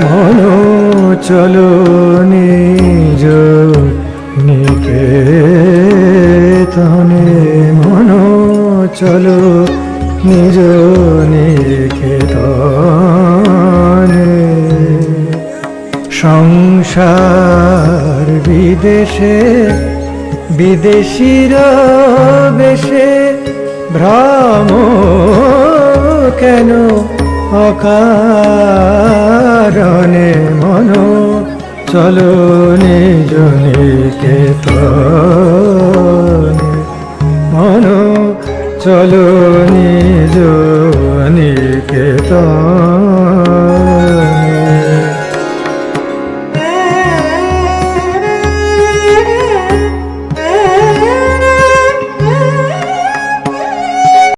মন চলো নিজ নিকেতনে, মন চলো নিজ নিকেতনে। সংসার বিদেশে বিদেশির বেশে ভ্রম কেন অকারণে, মন চলো নিজ নিকেতনে, মন চলো নিজ নিকেতনে।